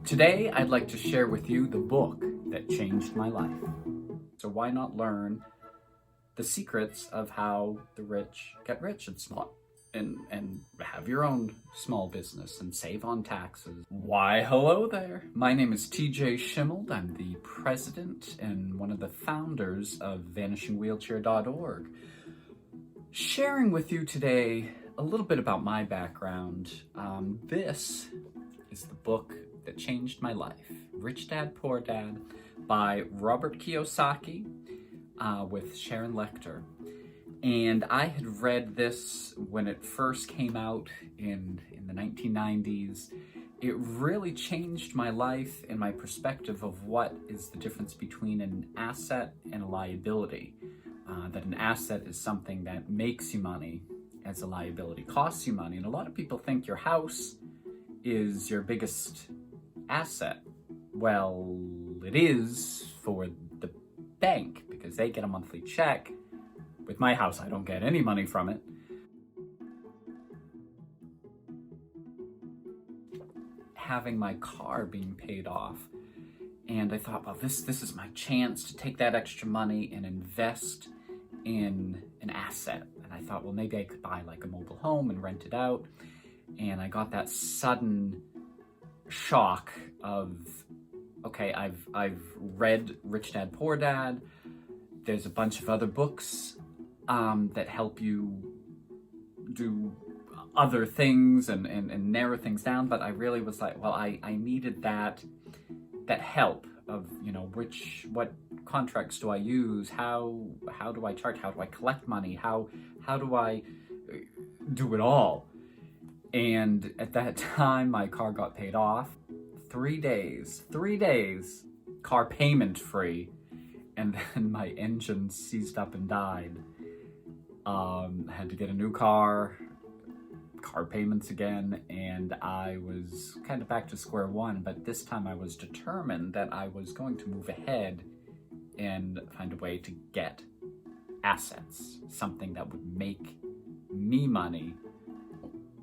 Today, I'd like to share with you the book that changed my life. So why not learn the secrets of how the rich get rich and have your own small business and save on taxes. Why, hello there. My name is TJ Schimmold. I'm the president and one of the founders of VanishingWheelchair.org. Sharing with you today a little bit about my background. This is the book that changed my life, Rich Dad, Poor Dad, by Robert Kiyosaki with Sharon Lechter. And I had read this when it first came out in the 1990s. It really changed my life and my perspective of what is the difference between an asset and a liability. That an asset is something that makes you money, as a liability costs you money. And a lot of people think your house is your biggest asset. Well, it is for the bank because they get a monthly check. With my house, I don't get any money from it. Having my car being paid off. And I thought, well, this is my chance to take that extra money and invest in an asset. And I thought, well, maybe I could buy like a mobile home and rent it out. And I got that sudden shock of, okay, I've read Rich Dad, Poor Dad. There's a bunch of other books that help you do other things and narrow things down. But I really was like, well, I needed that help of, what contracts do I use? How do I charge? How do I collect money? How do I do it all? And at that time, my car got paid off. 3 days, car payment free. And then my engine seized up and died. I had to get a new car payments again, and I was kind of back to square one, but this time I was determined that I was going to move ahead and find a way to get assets, something that would make me money.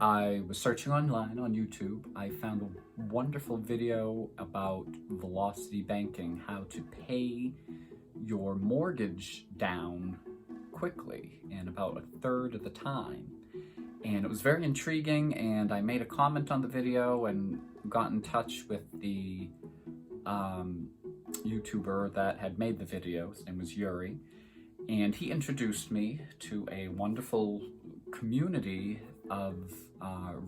I was searching online on YouTube. I found a wonderful video about velocity banking, how to pay your mortgage down quickly in about a third of the time. And it was very intriguing, and I made a comment on the video and got in touch with the YouTuber that had made the video. His name was Yuri, and he introduced me to a wonderful community of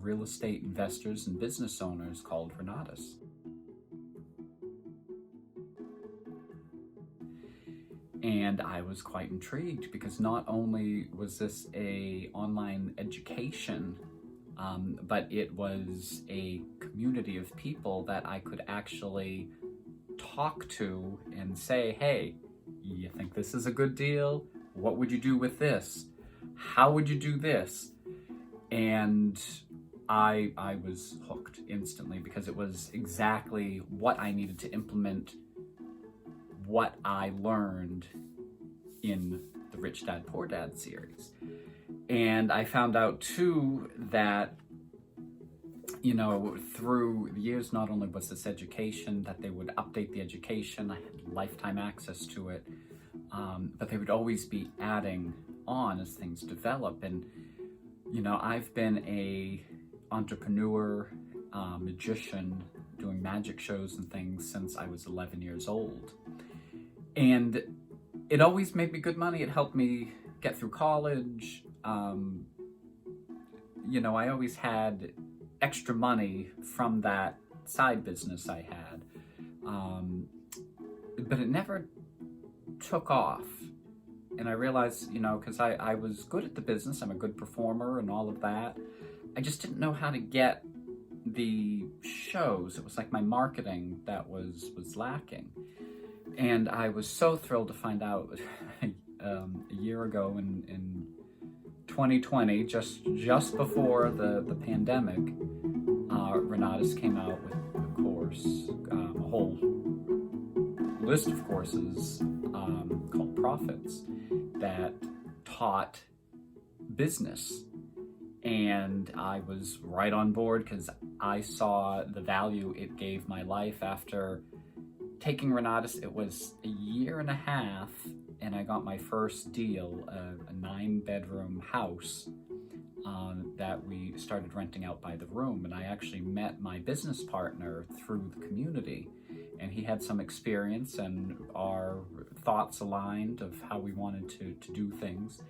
real estate investors and business owners called Renatus. And I was quite intrigued because not only was this a online education, but it was a community of people that I could actually talk to and say, hey, you think this is a good deal? What would you do with this? How would you do this? And I was hooked instantly because it was exactly what I needed to implement what I learned in the Rich Dad, Poor Dad series. And I found out too that, through the years, not only was this education, that they would update the education, I had lifetime access to it, but they would always be adding on as things develop. And, I've been a entrepreneur, magician, doing magic shows and things since I was 11 years old. And it always made me good money. It helped me get through college. I always had extra money from that side business I had. But it never took off. And I realized, because I was good at the business, I'm a good performer and all of that. I just didn't know how to get the shows. It was like my marketing that was lacking. And I was so thrilled to find out a year ago in 2020, just before the pandemic, Renatus came out with a course, a whole list of courses called Profits that taught business. And I was right on board because I saw the value it gave my life after taking Renatus. It was a year and a half, and I got my first deal, a 9-bedroom house that we started renting out by the room. And I actually met my business partner through the community, and he had some experience, and our thoughts aligned of how we wanted to do things.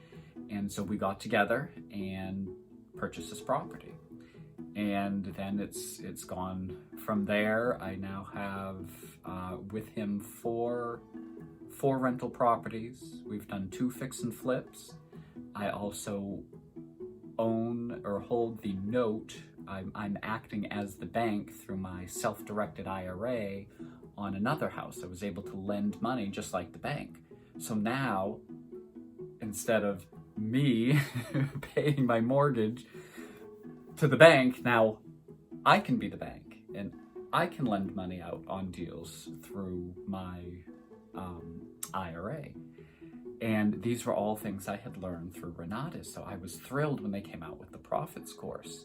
And so we got together and purchased this property. And then it's gone from there. I now have with him four rental properties. We've done 2 fix and flips. I also own or hold the note. I'm acting as the bank through my self-directed IRA on another house. I was able to lend money just like the bank. So now, instead of me paying my mortgage to the bank, now I can be the bank, and I can lend money out on deals through my IRA. And these were all things I had learned through Renatus. So I was thrilled when they came out with the Profits course,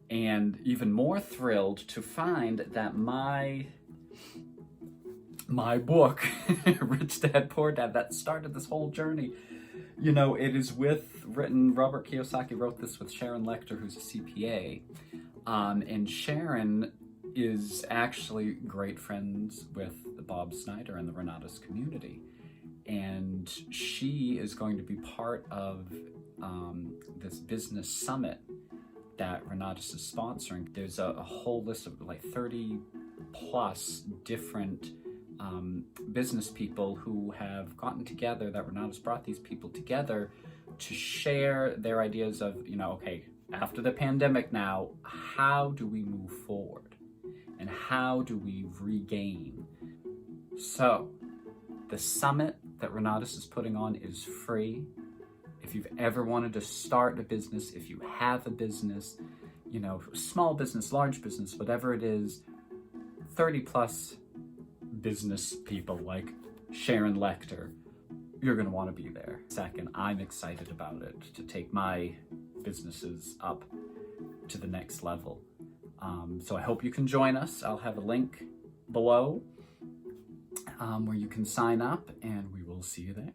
and even more thrilled to find that my book, Rich Dad, Poor Dad, that started this whole journey. You know, it is Robert Kiyosaki wrote this with Sharon Lecter, who's a CPA. And Sharon is actually great friends with Bob Snyder and the Renatus community. And she is going to be part of this business summit that Renatus is sponsoring. There's a whole list of like 30 plus different business people who have gotten together, that Renatus brought these people together to share their ideas of, you know, okay, after the pandemic now, how do we move forward? And how do we regain? So, the summit that Renatus is putting on is free. If you've ever wanted to start a business, if you have a business, you know, small business, large business, whatever it is, 30 plus business people like Sharon Lecter, you're going to want to be there. Second, I'm excited about it, to take my businesses up to the next level. So I hope you can join us. I'll have a link below where you can sign up, and we will see you there.